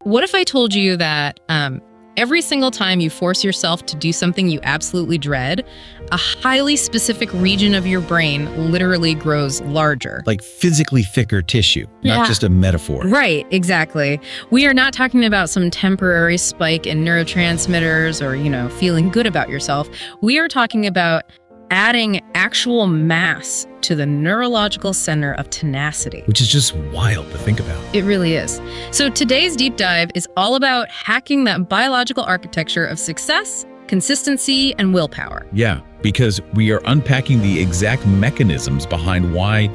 What if I told you that every single time you force yourself to do something you absolutely dread, a highly specific region of your brain literally grows larger? Like physically thicker tissue, not just a metaphor. Right, exactly. We are not talking about some temporary spike in neurotransmitters or, feeling good about yourself. We are talking about adding actual mass to the neurological center of tenacity. Which is just wild to think about. It really is. So today's deep dive is all about hacking that biological architecture of success, consistency, and willpower. Yeah, because we are unpacking the exact mechanisms behind why,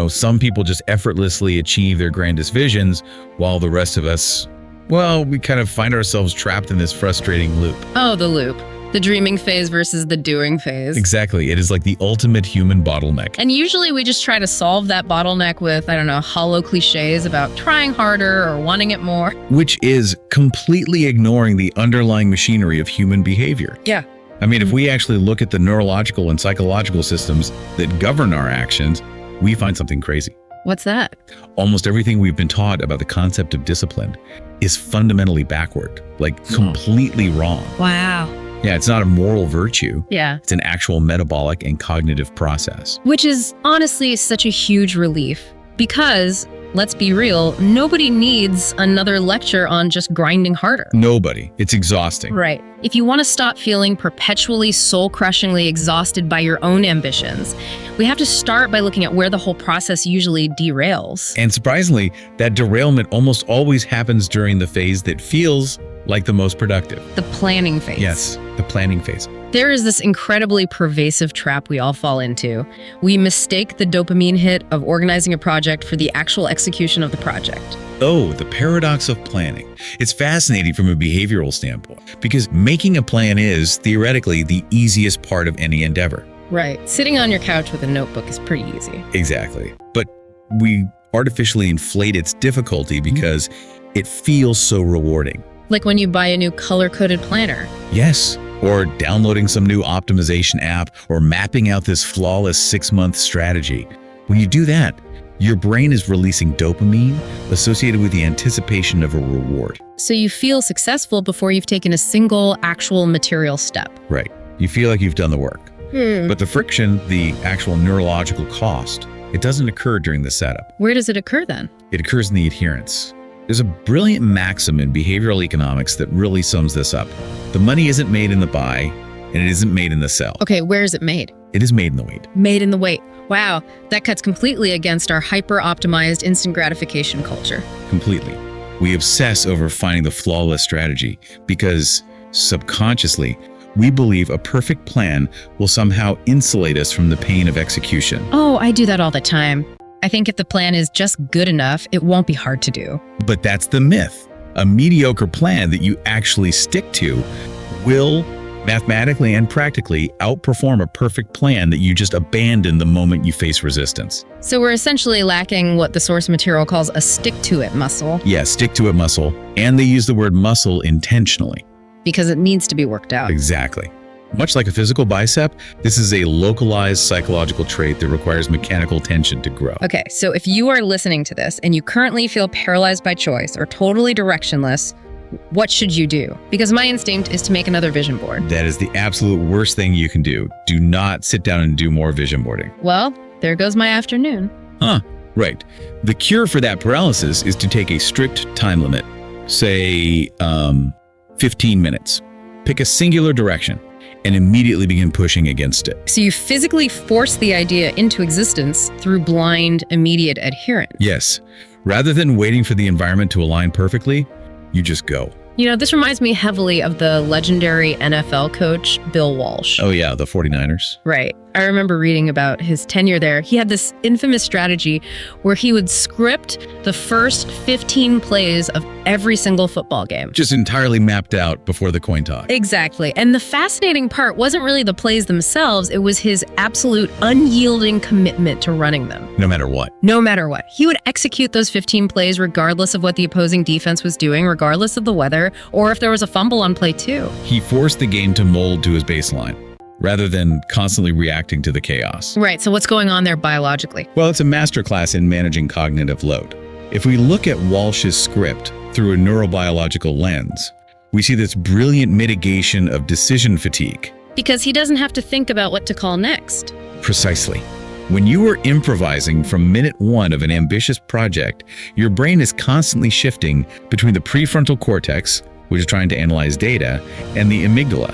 some people just effortlessly achieve their grandest visions while the rest of us, we kind of find ourselves trapped in this frustrating loop. Oh, the loop. The dreaming phase versus the doing phase. Exactly. It is like the ultimate human bottleneck. And usually we just try to solve that bottleneck with, hollow cliches about trying harder or wanting it more. Which is completely ignoring the underlying machinery of human behavior. Yeah. I mean, if we actually look at the neurological and psychological systems that govern our actions, we find something crazy. What's that? Almost everything we've been taught about the concept of discipline is fundamentally backward, completely wrong. Wow. Yeah, it's not a moral virtue. Yeah. It's an actual metabolic and cognitive process. Which is honestly such a huge relief because, let's be real, nobody needs another lecture on just grinding harder. Nobody. It's exhausting. Right. If you want to stop feeling perpetually soul-crushingly exhausted by your own ambitions, we have to start by looking at where the whole process usually derails. And surprisingly, that derailment almost always happens during the phase that feels like the most productive. The planning phase. Yes, the planning phase. There is this incredibly pervasive trap we all fall into. We mistake the dopamine hit of organizing a project for the actual execution of the project. Oh, the paradox of planning. It's fascinating from a behavioral standpoint because making a plan is, theoretically, the easiest part of any endeavor. Right. Sitting on your couch with a notebook is pretty easy. Exactly. But we artificially inflate its difficulty because it feels so rewarding. Like when you buy a new color-coded planner. Yes. Or downloading some new optimization app or mapping out this flawless 6-month strategy. When you do that, your brain is releasing dopamine associated with the anticipation of a reward. So you feel successful before you've taken a single actual material step. Right. You feel like you've done the work. But the friction, the actual neurological cost, it doesn't occur during the setup. Where does it occur then? It occurs in the adherence. There's a brilliant maxim in behavioral economics that really sums this up. The money isn't made in the buy, and it isn't made in the sell. Okay, where is it made? It is made in the wait. Made in the wait. Wow, that cuts completely against our hyper-optimized instant gratification culture. Completely. We obsess over finding the flawless strategy because subconsciously, we believe a perfect plan will somehow insulate us from the pain of execution. Oh, I do that all the time. I think if the plan is just good enough, it won't be hard to do. But that's the myth. A mediocre plan that you actually stick to will mathematically and practically outperform a perfect plan that you just abandon the moment you face resistance. So we're essentially lacking what the source material calls a stick-to-it muscle. Yeah, stick-to-it muscle. And they use the word muscle intentionally. Because it needs to be worked out. Exactly. Much like a physical bicep, this is a localized psychological trait that requires mechanical tension to grow. Okay, so if you are listening to this and you currently feel paralyzed by choice or totally directionless, what should you do? Because my instinct is to make another vision board. That is the absolute worst thing you can do. Do not sit down and do more vision boarding. Well, there goes my afternoon. Right. The cure for that paralysis is to take a strict time limit, say 15 minutes. Pick a singular direction and immediately begin pushing against it. So you physically force the idea into existence through blind, immediate adherence. Yes. Rather than waiting for the environment to align perfectly, you just go. This reminds me heavily of the legendary NFL coach, Bill Walsh. Oh yeah, the 49ers. Right. I remember reading about his tenure there. He had this infamous strategy where he would script the first 15 plays of every single football game. Just entirely mapped out before the coin toss. Exactly. And the fascinating part wasn't really the plays themselves, it was his absolute unyielding commitment to running them. No matter what. No matter what. He would execute those 15 plays regardless of what the opposing defense was doing, regardless of the weather, or if there was a fumble on play 2. He forced the game to mold to his baseline, rather than constantly reacting to the chaos. Right, so what's going on there biologically? Well, it's a masterclass in managing cognitive load. If we look at Walsh's script, through a neurobiological lens. We see this brilliant mitigation of decision fatigue. Because he doesn't have to think about what to call next. Precisely. When you are improvising from minute one of an ambitious project, your brain is constantly shifting between the prefrontal cortex, which is trying to analyze data, and the amygdala,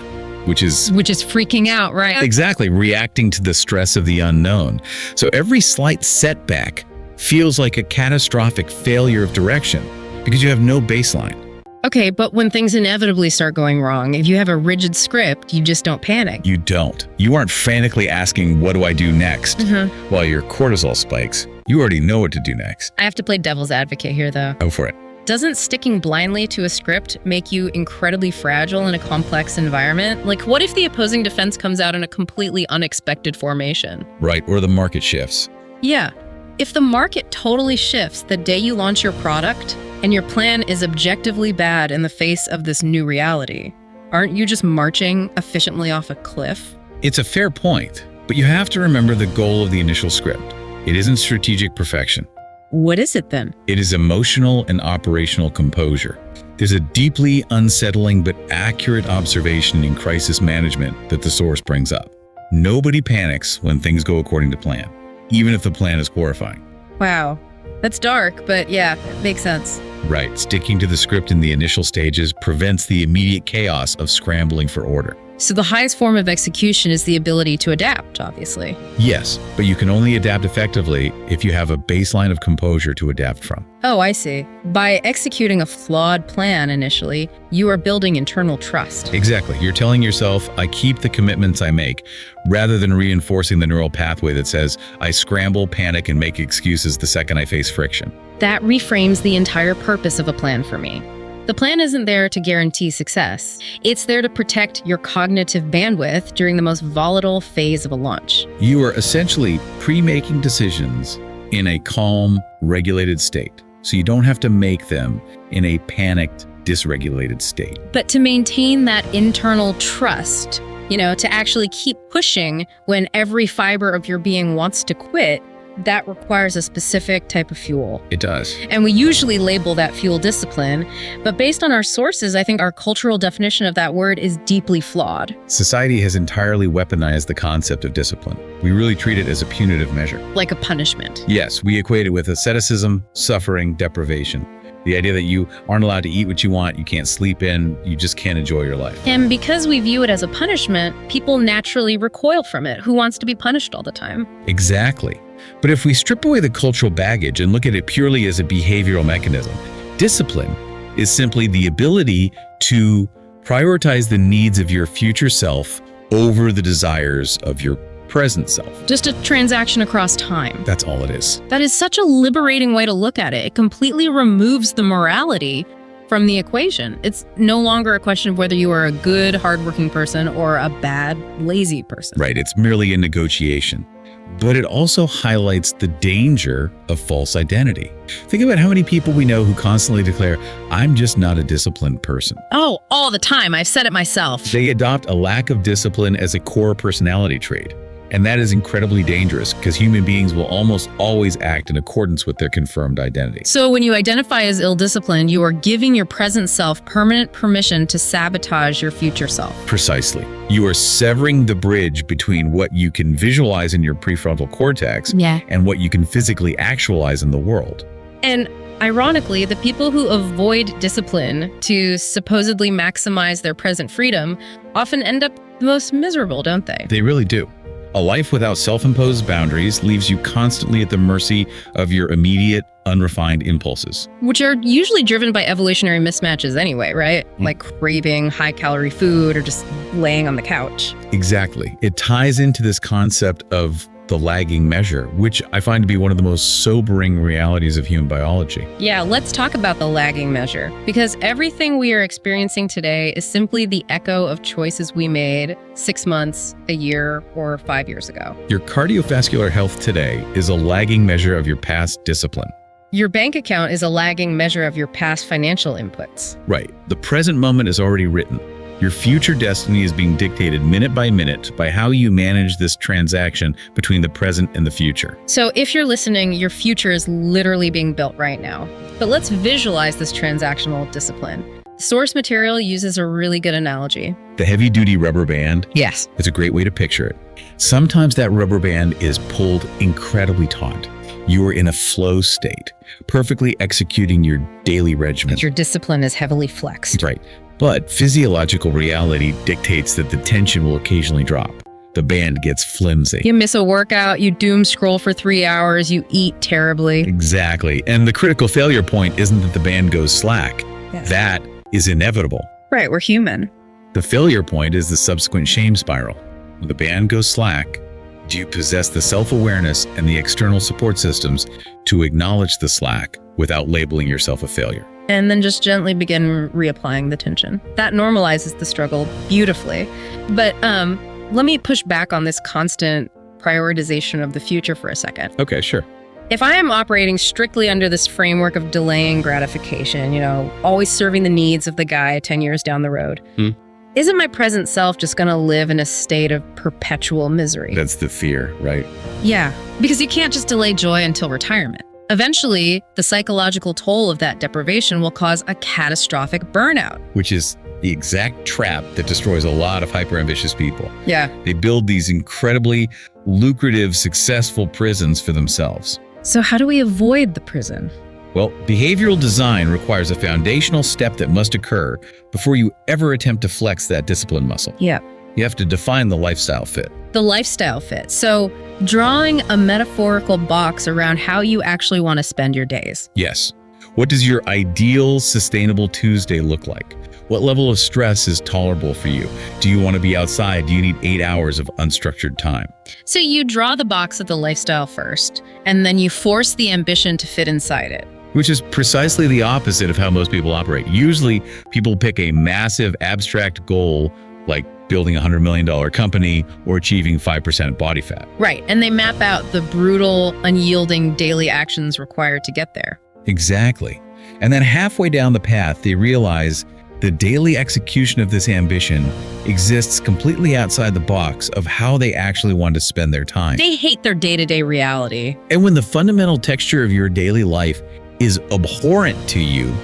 which is freaking out, right? exactly reacting to the stress of the unknown. So every slight setback feels like a catastrophic failure of direction because you have no baseline. Okay, but when things inevitably start going wrong, if you have a rigid script, you just don't panic. You don't. You aren't frantically asking, what do I do next? While your cortisol spikes, you already know what to do next. I have to play devil's advocate here, though. Go for it. Doesn't sticking blindly to a script make you incredibly fragile in a complex environment? Like, what if the opposing defense comes out in a completely unexpected formation? Right, or the market shifts. Yeah. If the market totally shifts the day you launch your product, and your plan is objectively bad in the face of this new reality, aren't you just marching efficiently off a cliff? It's a fair point, but you have to remember the goal of the initial script. It isn't strategic perfection. What is it then? It is emotional and operational composure. There's a deeply unsettling but accurate observation in crisis management that the source brings up. Nobody panics when things go according to plan, even if the plan is horrifying. Wow. That's dark, but yeah, it makes sense. Right, sticking to the script in the initial stages prevents the immediate chaos of scrambling for order. So the highest form of execution is the ability to adapt, obviously. Yes, but you can only adapt effectively if you have a baseline of composure to adapt from. Oh, I see. By executing a flawed plan initially, you are building internal trust. Exactly. You're telling yourself, I keep the commitments I make, rather than reinforcing the neural pathway that says, I scramble, panic, and make excuses the second I face friction. That reframes the entire purpose of a plan for me. The plan isn't there to guarantee success. It's there to protect your cognitive bandwidth during the most volatile phase of a launch. You are essentially pre-making decisions in a calm, regulated state, so you don't have to make them in a panicked, dysregulated state. But to maintain that internal trust, to actually keep pushing when every fiber of your being wants to quit, that requires a specific type of fuel. It does. And we usually label that fuel discipline, but based on our sources, I think our cultural definition of that word is deeply flawed. Society has entirely weaponized the concept of discipline. We really treat it as a punitive measure. Like a punishment. Yes, we equate it with asceticism, suffering, deprivation. The idea that you aren't allowed to eat what you want, you can't sleep in, you just can't enjoy your life. And because we view it as a punishment, people naturally recoil from it. Who wants to be punished all the time? Exactly. But if we strip away the cultural baggage and look at it purely as a behavioral mechanism, discipline is simply the ability to prioritize the needs of your future self over the desires of your present self. Just a transaction across time. That's all it is. That is such a liberating way to look at it. It completely removes the morality from the equation. It's no longer a question of whether you are a good, hardworking person or a bad, lazy person. Right, it's merely a negotiation. But it also highlights the danger of false identity. Think about how many people we know who constantly declare, I'm just not a disciplined person. Oh, all the time. I've said it myself. They adopt a lack of discipline as a core personality trait. And that is incredibly dangerous because human beings will almost always act in accordance with their confirmed identity. So when you identify as ill-disciplined, you are giving your present self permanent permission to sabotage your future self. Precisely. You are severing the bridge between what you can visualize in your prefrontal cortex and what you can physically actualize in the world. And ironically, the people who avoid discipline to supposedly maximize their present freedom often end up the most miserable, don't they? They really do. A life without self-imposed boundaries leaves you constantly at the mercy of your immediate, unrefined impulses. Which are usually driven by evolutionary mismatches anyway, right? Like craving high-calorie food or just laying on the couch. Exactly. It ties into this concept of the lagging measure, which I find to be one of the most sobering realities of human biology. Yeah, let's talk about the lagging measure, because everything we are experiencing today is simply the echo of choices we made 6 months, a year, or 5 years ago. Your cardiovascular health today is a lagging measure of your past discipline. Your bank account is a lagging measure of your past financial inputs. Right. The present moment is already written. Your future destiny is being dictated minute by minute by how you manage this transaction between the present and the future. So if you're listening, your future is literally being built right now. But let's visualize this transactional discipline. The source material uses a really good analogy. The heavy-duty rubber band Yes. is a great way to picture it. Sometimes that rubber band is pulled incredibly taut. You are in a flow state, perfectly executing your daily regimen. Your discipline is heavily flexed. Right. But physiological reality dictates that the tension will occasionally drop. The band gets flimsy. You miss a workout, you doom scroll for 3 hours, you eat terribly. Exactly. And the critical failure point isn't that the band goes slack. Yes. That is inevitable. Right, we're human. The failure point is the subsequent shame spiral. When the band goes slack, do you possess the self-awareness and the external support systems to acknowledge the slack without labeling yourself a failure? And then just gently begin reapplying the tension. That normalizes the struggle beautifully. But let me push back on this constant prioritization of the future for a second. Okay, sure. If I am operating strictly under this framework of delaying gratification, always serving the needs of the guy 10 years down the road, isn't my present self just going to live in a state of perpetual misery? That's the fear, right? Yeah, because you can't just delay joy until retirement. Eventually, the psychological toll of that deprivation will cause a catastrophic burnout. Which is the exact trap that destroys a lot of hyper-ambitious people. Yeah. They build these incredibly lucrative, successful prisons for themselves. So how do we avoid the prison? Well, behavioral design requires a foundational step that must occur before you ever attempt to flex that discipline muscle. Yeah. You have to define the lifestyle fit. The lifestyle fit. So drawing a metaphorical box around how you actually want to spend your days. Yes. What does your ideal sustainable Tuesday look like? What level of stress is tolerable for you? Do you want to be outside? Do you need 8 hours of unstructured time? So you draw the box of the lifestyle first, and then you force the ambition to fit inside it. Which is precisely the opposite of how most people operate. Usually, people pick a massive abstract goal like building a $100 million company or achieving 5% body fat. Right, and they map out the brutal, unyielding daily actions required to get there. Exactly. And then halfway down the path, they realize the daily execution of this ambition exists completely outside the box of how they actually want to spend their time. They hate their day-to-day reality. And when the fundamental texture of your daily life is abhorrent to you,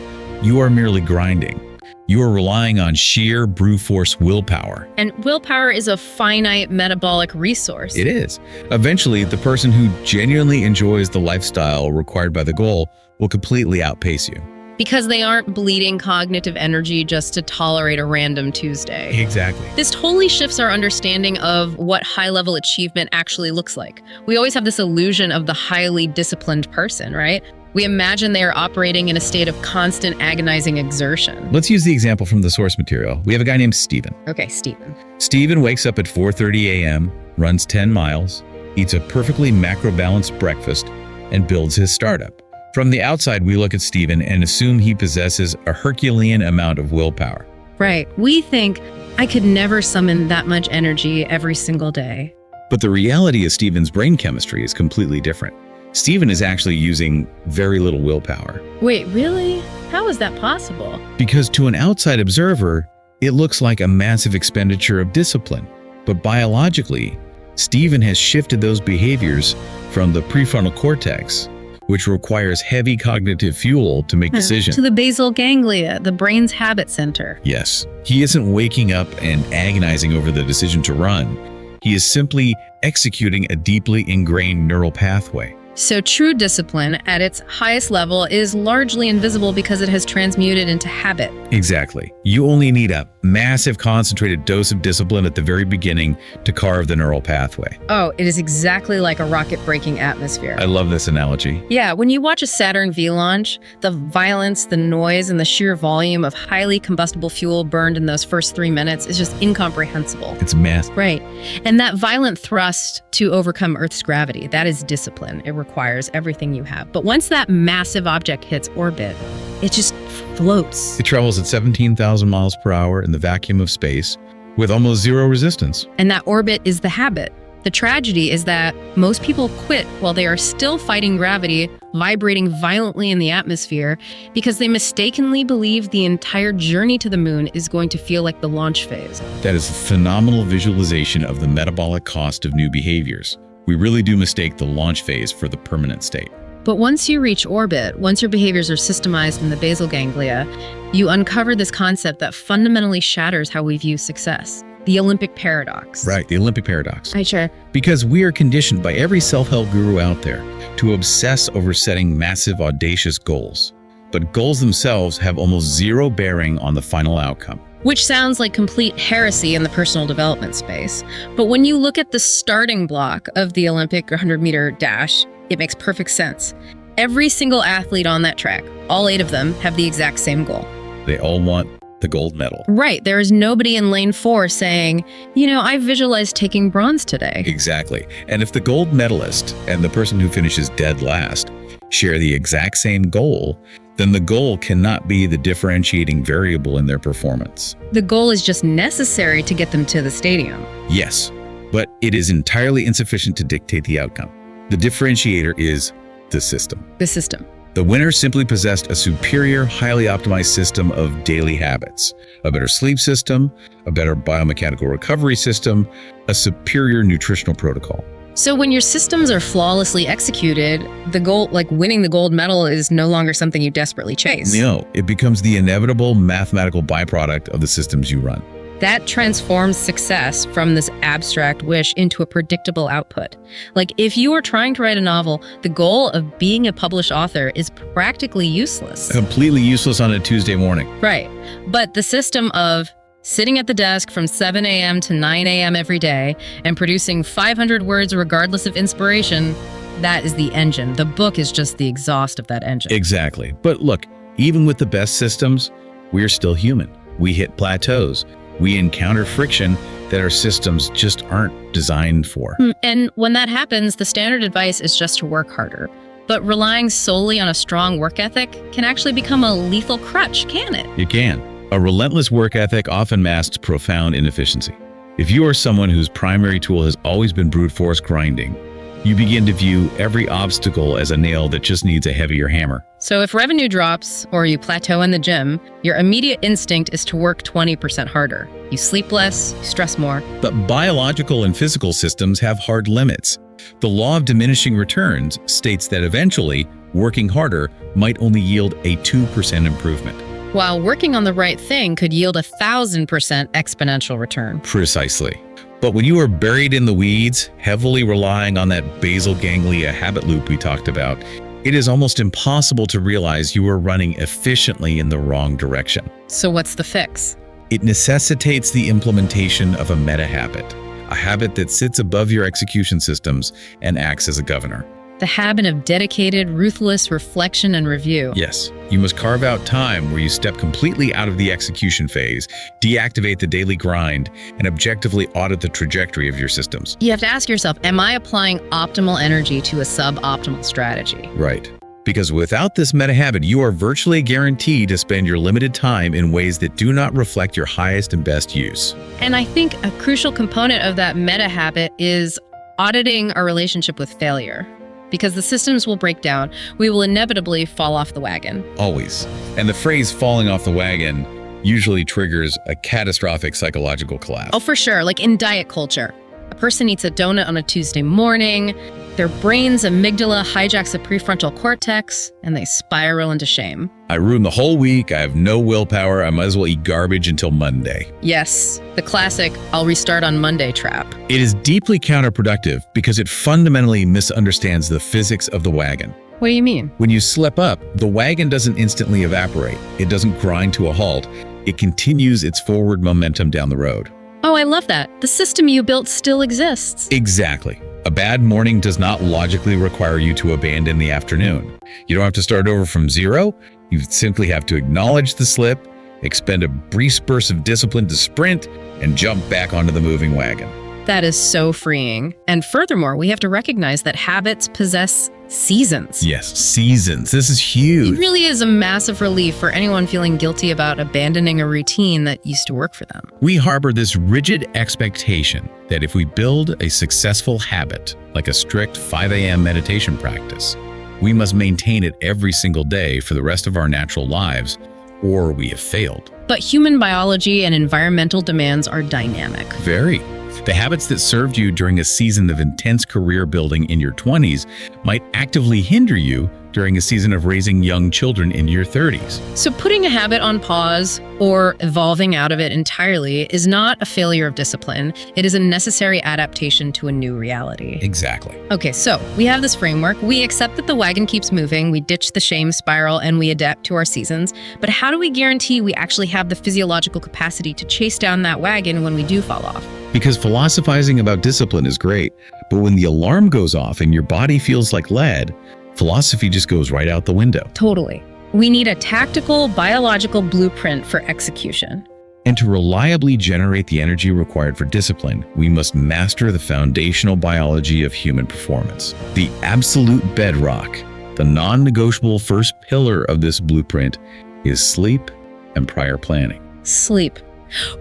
you are merely grinding. You are relying on sheer brute force willpower. And willpower is a finite metabolic resource. It is. Eventually, the person who genuinely enjoys the lifestyle required by the goal will completely outpace you. Because they aren't bleeding cognitive energy just to tolerate a random Tuesday. Exactly. This totally shifts our understanding of what high-level achievement actually looks like. We always have this illusion of the highly disciplined person, right? We imagine they are operating in a state of constant agonizing exertion. Let's use the example from the source material. We have a guy named Steven. Okay, Stephen. Steven wakes up at 4:30 a.m., runs 10 miles, eats a perfectly macro-balanced breakfast, and builds his startup. From the outside, we look at Steven and assume he possesses a Herculean amount of willpower. Right. We think, I could never summon that much energy every single day. But the reality of Steven's brain chemistry is completely different. Steven is actually using very little willpower. Wait, really? How is that possible? Because to an outside observer, it looks like a massive expenditure of discipline. But biologically, Steven has shifted those behaviors from the prefrontal cortex, which requires heavy cognitive fuel to make decisions, to the basal ganglia, the brain's habit center. Yes, he isn't waking up and agonizing over the decision to run. He is simply executing a deeply ingrained neural pathway. So true discipline at its highest level is largely invisible because it has transmuted into habit. Exactly. You only need a massive concentrated dose of discipline at the very beginning to carve the neural pathway. Oh, it is exactly like a rocket-breaking atmosphere. I love this analogy. Yeah, when you watch a Saturn V launch, the violence, the noise, and the sheer volume of highly combustible fuel burned in those first 3 minutes is just incomprehensible. It's massive. Right. And that violent thrust to overcome Earth's gravity, that is discipline. It requires everything you have. But once that massive object hits orbit, it just floats. It travels at 17,000 miles per hour in the vacuum of space with almost zero resistance. And that orbit is the habit. The tragedy is that most people quit while they are still fighting gravity, vibrating violently in the atmosphere, because they mistakenly believe the entire journey to the moon is going to feel like the launch phase. That is a phenomenal visualization of the metabolic cost of new behaviors. We really do mistake the launch phase for the permanent state. But once you reach orbit, once your behaviors are systemized in the basal ganglia, you uncover this concept that fundamentally shatters how we view success. The Olympic paradox. Right, the Olympic paradox. Hi, Chair. Because we are conditioned by every self-help guru out there to obsess over setting massive, audacious goals. But goals themselves have almost zero bearing on the final outcome. Which sounds like complete heresy in the personal development space. But when you look at the starting block of the Olympic 100-meter dash, it makes perfect sense. Every single athlete on that track, all 8 of them, have the exact same goal. They all want the gold medal. Right. There is nobody in lane 4 saying, I visualized taking bronze today. Exactly. And if the gold medalist and the person who finishes dead last share the exact same goal, then the goal cannot be the differentiating variable in their performance. The goal is just necessary to get them to the stadium. Yes, but it is entirely insufficient to dictate the outcome. The differentiator is the system. The system. The winner simply possessed a superior, highly optimized system of daily habits, a better sleep system, a better biomechanical recovery system, a superior nutritional protocol. So when your systems are flawlessly executed, the goal, like winning the gold medal, is no longer something you desperately chase. No, it becomes the inevitable mathematical byproduct of the systems you run. That transforms success from this abstract wish into a predictable output. Like if you are trying to write a novel, the goal of being a published author is practically useless. Completely useless on a Tuesday morning. Right. But the system of sitting at the desk from 7 a.m. to 9 a.m. every day and producing 500 words regardless of inspiration, that is the engine. The book is just the exhaust of that engine. Exactly. But look, even with the best systems, we're still human. We hit plateaus. We encounter friction that our systems just aren't designed for. And when that happens, the standard advice is just to work harder. But relying solely on a strong work ethic can actually become a lethal crutch, can it? It can. A relentless work ethic often masks profound inefficiency. If you are someone whose primary tool has always been brute force grinding, you begin to view every obstacle as a nail that just needs a heavier hammer. So if revenue drops or you plateau in the gym, your immediate instinct is to work 20% harder. You sleep less, you stress more. But biological and physical systems have hard limits. The law of diminishing returns states that eventually, working harder might only yield a 2% improvement. While working on the right thing could yield 1,000% exponential return. Precisely. But when you are buried in the weeds, heavily relying on that basal ganglia habit loop we talked about, it is almost impossible to realize you are running efficiently in the wrong direction. So what's the fix? It necessitates the implementation of a meta habit, a habit that sits above your execution systems and acts as a governor. The habit of dedicated, ruthless reflection and review. Yes, you must carve out time where you step completely out of the execution phase, deactivate the daily grind, and objectively audit the trajectory of your systems. You have to ask yourself, am I applying optimal energy to a suboptimal strategy? Right. Because without this meta habit, you are virtually guaranteed to spend your limited time in ways that do not reflect your highest and best use. And I think a crucial component of that meta habit is auditing our relationship with failure. Because the systems will break down, we will inevitably fall off the wagon. Always. And the phrase falling off the wagon usually triggers a catastrophic psychological collapse. Oh, for sure. Like in diet culture. A person eats a donut on a Tuesday morning, their brain's amygdala hijacks the prefrontal cortex, and they spiral into shame. I ruined the whole week, I have no willpower, I might as well eat garbage until Monday. Yes, the classic, I'll restart on Monday trap. It is deeply counterproductive because it fundamentally misunderstands the physics of the wagon. What do you mean? When you slip up, the wagon doesn't instantly evaporate. It doesn't grind to a halt. It continues its forward momentum down the road. Oh, I love that. The system you built still exists. Exactly. A bad morning does not logically require you to abandon the afternoon. You don't have to start over from zero. You simply have to acknowledge the slip, expend a brief burst of discipline to sprint, and jump back onto the moving wagon. That is so freeing. And furthermore, we have to recognize that habits possess Seasons. Yes, seasons. This is It huge. really is a massive relief for anyone feeling guilty about abandoning a routine that used to work for them. We harbor this rigid expectation that if we build a successful habit, like a strict 5 a.m. meditation practice, we must maintain it every single day for the rest of our natural lives, or we have failed. But human biology and environmental demands are dynamic. Very. The habits that served you during a season of intense career building in your 20s might actively hinder you during a season of raising young children in your 30s. So putting a habit on pause or evolving out of it entirely is not a failure of discipline. It is a necessary adaptation to a new reality. Exactly. Okay, so we have this framework. We accept that the wagon keeps moving, we ditch the shame spiral, and we adapt to our seasons. But how do we guarantee we actually have the physiological capacity to chase down that wagon when we do fall off? Because philosophizing about discipline is great, but when the alarm goes off and your body feels like lead, philosophy just goes right out the window. Totally. We need a tactical, biological blueprint for execution. And to reliably generate the energy required for discipline, we must master the foundational biology of human performance. The absolute bedrock, the non-negotiable first pillar of this blueprint is sleep and prior planning. Sleep.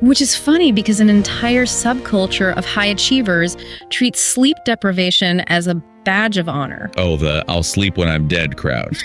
Which is funny because an entire subculture of high achievers treats sleep deprivation as a badge of honor. Oh, the I'll sleep when I'm dead crowd.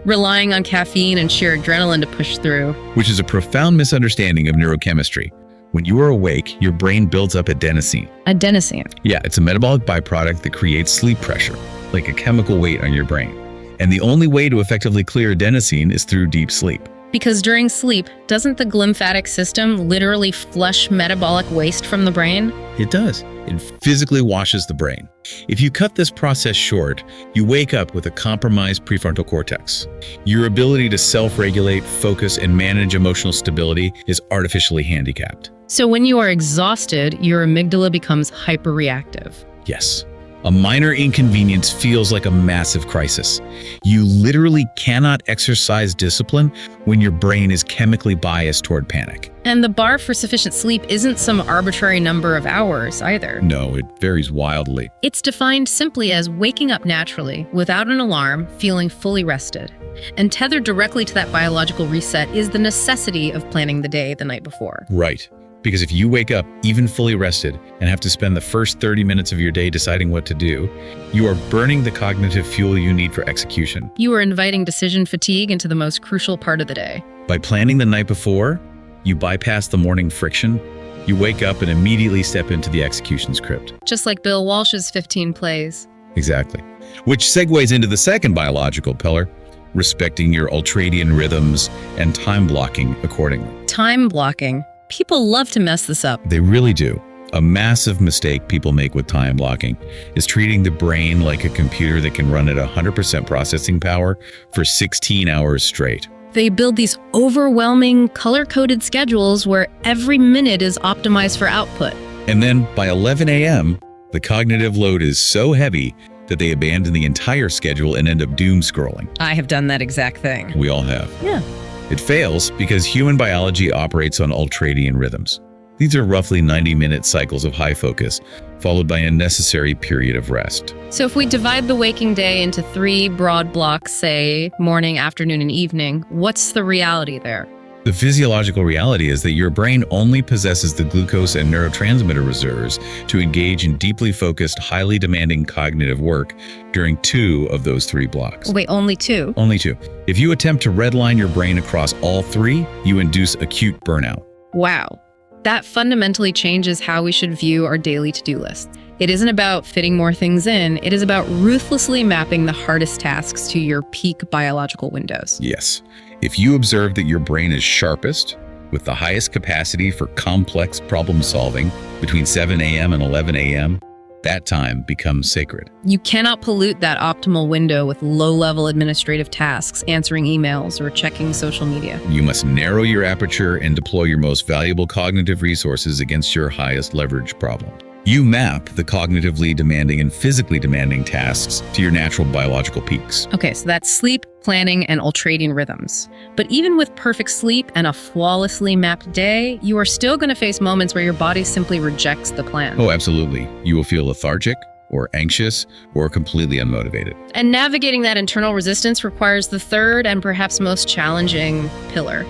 Relying on caffeine and sheer adrenaline to push through. Which is a profound misunderstanding of neurochemistry. When you are awake, your brain builds up adenosine. Adenosine. Yeah, it's a metabolic byproduct that creates sleep pressure, like a chemical weight on your brain. And the only way to effectively clear adenosine is through deep sleep. Because during sleep, doesn't the glymphatic system literally flush metabolic waste from the brain? It does. It physically washes the brain. If you cut this process short, you wake up with a compromised prefrontal cortex. Your ability to self-regulate, focus, and manage emotional stability is artificially handicapped. So when you are exhausted, your amygdala becomes hyperreactive. Yes. A minor inconvenience feels like a massive crisis. You literally cannot exercise discipline when your brain is chemically biased toward panic. And the bar for sufficient sleep isn't some arbitrary number of hours either. No, it varies wildly. It's defined simply as waking up naturally, without an alarm, feeling fully rested. And tethered directly to that biological reset is the necessity of planning the day the night before. Right. Because if you wake up even fully rested and have to spend the first 30 minutes of your day deciding what to do, you are burning the cognitive fuel you need for execution. You are inviting decision fatigue into the most crucial part of the day. By planning the night before, you bypass the morning friction. You wake up and immediately step into the execution script. Just like Bill Walsh's 15 plays. Exactly. Which segues into the second biological pillar, respecting your ultradian rhythms and time blocking accordingly. Time blocking. People love to mess this up. They really do. A massive mistake people make with time blocking is treating the brain like a computer that can run at 100% processing power for 16 hours straight. They build these overwhelming, color-coded schedules where every minute is optimized for output. And then by 11 a.m., the cognitive load is so heavy that they abandon the entire schedule and end up doom scrolling. I have done that exact thing. We all have. Yeah. It fails because human biology operates on ultradian rhythms. These are roughly 90-minute cycles of high focus, followed by a necessary period of rest. So if we divide the waking day into 3 broad blocks, say morning, afternoon, and evening, what's the reality there? The physiological reality is that your brain only possesses the glucose and neurotransmitter reserves to engage in deeply focused, highly demanding cognitive work during 2 of those 3 blocks. Wait, only 2? Only 2. If you attempt to redline your brain across all 3, you induce acute burnout. Wow. That fundamentally changes how we should view our daily to-do lists. It isn't about fitting more things in, it is about ruthlessly mapping the hardest tasks to your peak biological windows. Yes. If you observe that your brain is sharpest, with the highest capacity for complex problem solving between 7 a.m. and 11 a.m., that time becomes sacred. You cannot pollute that optimal window with low-level administrative tasks, answering emails, or checking social media. You must narrow your aperture and deploy your most valuable cognitive resources against your highest leverage problem. You map the cognitively demanding and physically demanding tasks to your natural biological peaks. Okay, so that's sleep, planning, and ultradian rhythms. But even with perfect sleep and a flawlessly mapped day, you are still going to face moments where your body simply rejects the plan. Oh, absolutely. You will feel lethargic, or anxious, or completely unmotivated. And navigating that internal resistance requires the third and perhaps most challenging pillar,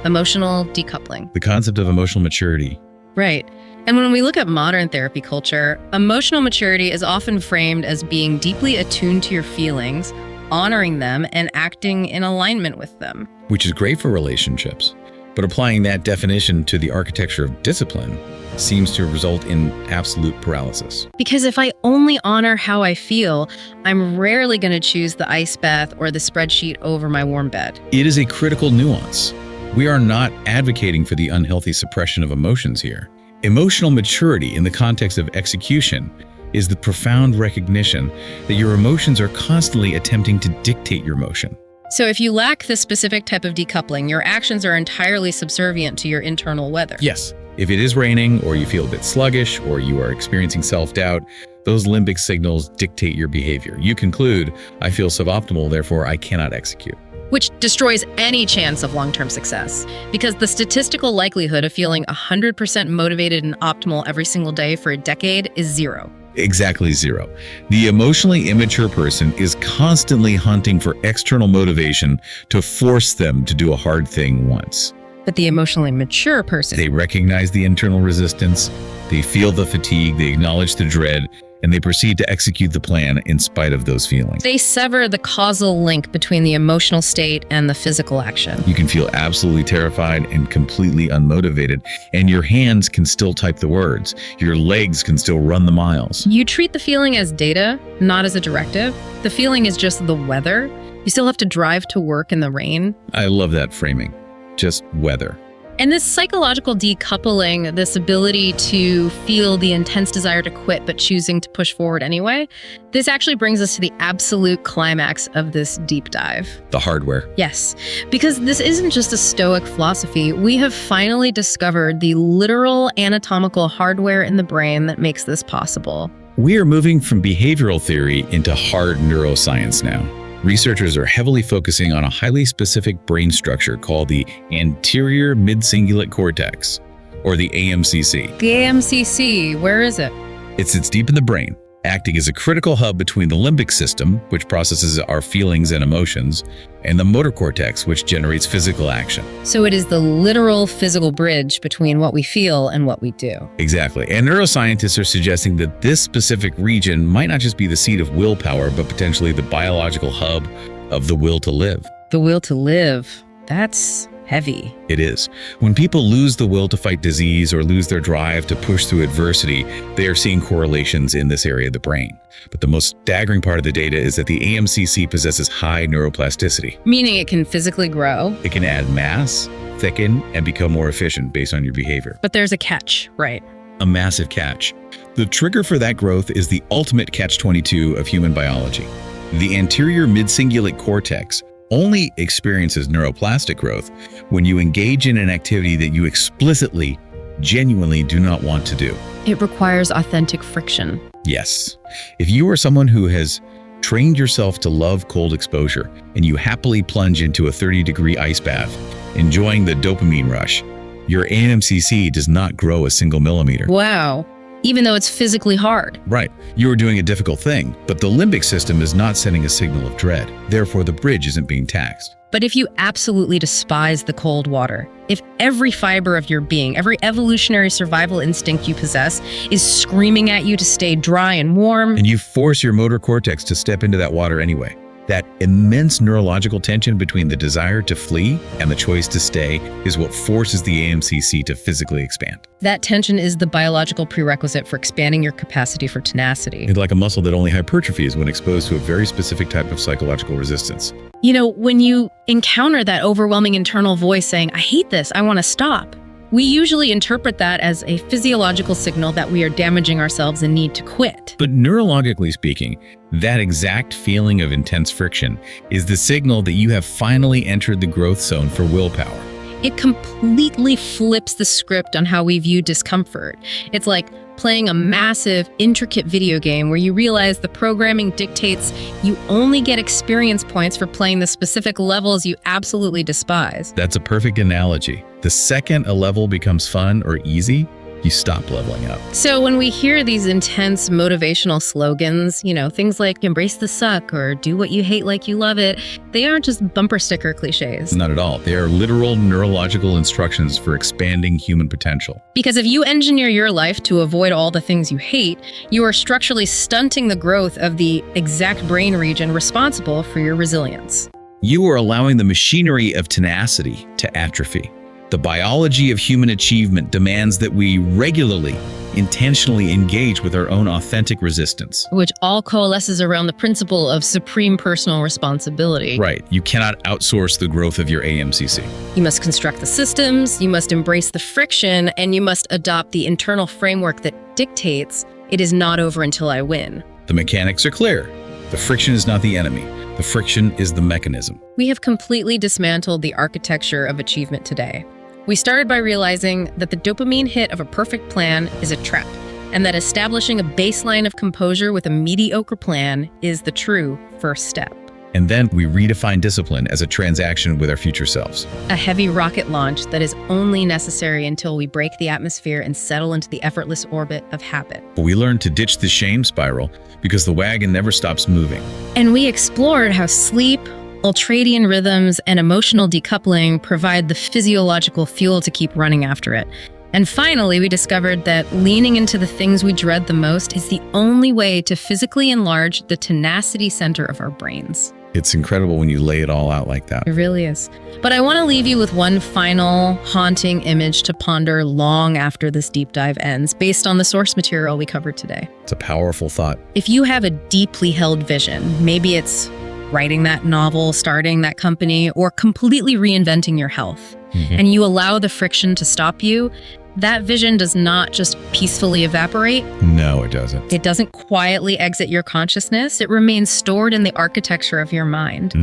emotional decoupling. The concept of emotional maturity. Right. And when we look at modern therapy culture, emotional maturity is often framed as being deeply attuned to your feelings, honoring them, and acting in alignment with them. Which is great for relationships. But applying that definition to the architecture of discipline seems to result in absolute paralysis. Because if I only honor how I feel, I'm rarely going to choose the ice bath or the spreadsheet over my warm bed. It is a critical nuance. We are not advocating for the unhealthy suppression of emotions here. Emotional maturity in the context of execution is the profound recognition that your emotions are constantly attempting to dictate your motion. So if you lack this specific type of decoupling, your actions are entirely subservient to your internal weather. Yes, if it is raining, or you feel a bit sluggish, or you are experiencing self-doubt, those limbic signals dictate your behavior. You conclude, I feel suboptimal, therefore I cannot execute. Which destroys any chance of long-term success, because the statistical likelihood of feeling 100% motivated and optimal every single day for a decade is zero. Exactly zero. The emotionally immature person is constantly hunting for external motivation to force them to do a hard thing once. But the emotionally mature person, They recognize the internal resistance, they feel the fatigue, they acknowledge the dread, and they proceed to execute the plan in spite of those feelings. they sever the causal link between the emotional state and the physical action. You can feel absolutely terrified and completely unmotivated, and your hands can still type the words. Your legs can still run the miles. You treat the feeling as data, not as a directive. The feeling is just the weather. You still have to drive to work in the rain. I love that framing. Just weather. And this psychological decoupling, this ability to feel the intense desire to quit but choosing to push forward anyway, this actually brings us to the absolute climax of this deep dive. The hardware. Yes, because this isn't just a Stoic philosophy. We have finally discovered the literal anatomical hardware in the brain that makes this possible. We are moving from behavioral theory into hard neuroscience now. Researchers are heavily focusing on a highly specific brain structure called the anterior mid-cingulate cortex, or the AMCC. The AMCC, where is it? It sits deep in the brain, acting as a critical hub between the limbic system, which processes our feelings and emotions, and the motor cortex, which generates physical action. So it is the literal physical bridge between what we feel and what we do. Exactly. And neuroscientists are suggesting that this specific region might not just be the seat of willpower, but potentially the biological hub of the will to live. The will to live, that's heavy. It is. When people lose the will to fight disease or lose their drive to push through adversity, they are seeing correlations in this area of the brain. But the most staggering part of the data is that the AMCC possesses high neuroplasticity. Meaning it can physically grow. It can add mass, thicken, and become more efficient based on your behavior. But there's a catch, right? A massive catch. The trigger for that growth is the ultimate catch-22 of human biology. The anterior mid-cingulate cortex only experiences neuroplastic growth when you engage in an activity that you explicitly, genuinely do not want to do. It requires authentic friction. Yes. If you are someone who has trained yourself to love cold exposure and you happily plunge into a 30-degree ice bath, enjoying the dopamine rush, your AMCC does not grow a single millimeter. Wow. Even though it's physically hard. Right. You are doing a difficult thing, but the limbic system is not sending a signal of dread. Therefore, the bridge isn't being taxed. But if you absolutely despise the cold water, if every fiber of your being, every evolutionary survival instinct you possess is screaming at you to stay dry and warm, And you force your motor cortex to step into that water anyway, that immense neurological tension between the desire to flee and the choice to stay is what forces the AMCC to physically expand. that tension is the biological prerequisite for expanding your capacity for tenacity. It's like a muscle that only hypertrophies when exposed to a very specific type of psychological resistance. You know, when you encounter that overwhelming internal voice saying, I hate this, I want to stop, we usually interpret that as a physiological signal that we are damaging ourselves and need to quit. But neurologically speaking, that exact feeling of intense friction is the signal that you have finally entered the growth zone for willpower. It completely flips the script on how we view discomfort. It's like playing a massive, intricate video game where you realize the programming dictates you only get experience points for playing the specific levels you absolutely despise. That's a perfect analogy. The second a level becomes fun or easy, you stop leveling up. So when we hear these intense motivational slogans, things like embrace the suck or do what you hate like you love it, they aren't just bumper sticker cliches. Not at all. They are literal neurological instructions for expanding human potential. Because if you engineer your life to avoid all the things you hate, you are structurally stunting the growth of the exact brain region responsible for your resilience. You are allowing the machinery of tenacity to atrophy. The biology of human achievement demands that we regularly, intentionally engage with our own authentic resistance. Which all coalesces around the principle of supreme personal responsibility. Right. You cannot outsource the growth of your AMCC. You must construct the systems, you must embrace the friction, and you must adopt the internal framework that dictates it is not over until I win. The mechanics are clear. The friction is not the enemy. The friction is the mechanism. We have completely dismantled the architecture of achievement today. We started by realizing that the dopamine hit of a perfect plan is a trap, and that establishing a baseline of composure with a mediocre plan is the true first step. And then we redefine discipline as a transaction with our future selves. A heavy rocket launch that is only necessary until we break the atmosphere and settle into the effortless orbit of habit. But we learned to ditch the shame spiral because the wagon never stops moving. And we explored how sleep, ultradian rhythms, and emotional decoupling provide the physiological fuel to keep running after it. And finally, we discovered that leaning into the things we dread the most is the only way to physically enlarge the tenacity center of our brains. It's incredible when you lay it all out like that. It really is. But I want to leave you with one final haunting image to ponder long after this deep dive ends, based on the source material we covered today. It's a powerful thought. If you have a deeply held vision, maybe it's writing that novel, starting that company, or completely reinventing your health, and you allow the friction to stop you, that vision does not just peacefully evaporate. No, it doesn't. It doesn't quietly exit your consciousness. It remains stored in the architecture of your mind.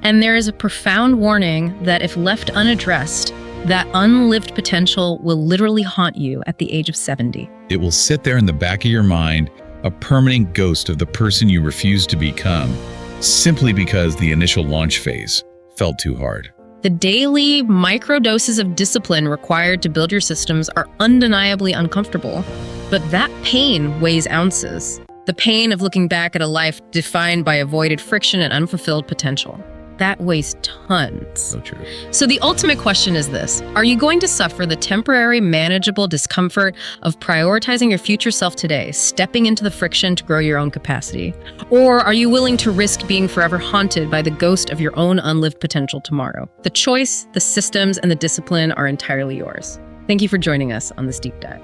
And there is a profound warning that if left unaddressed, that unlived potential will literally haunt you at the age of 70. It will sit there in the back of your mind, a permanent ghost of the person you refuse to become, simply because the initial launch phase felt too hard. The daily microdoses of discipline required to build your systems are undeniably uncomfortable, but that pain weighs ounces. The pain of looking back at a life defined by avoided friction and unfulfilled potential. That weighs tons. So true. So the ultimate question is this: are you going to suffer the temporary, manageable discomfort of prioritizing your future self today, stepping into the friction to grow your own capacity? Or are you willing to risk being forever haunted by the ghost of your own unlived potential tomorrow? The choice, the systems, and the discipline are entirely yours. Thank you for joining us on this deep dive.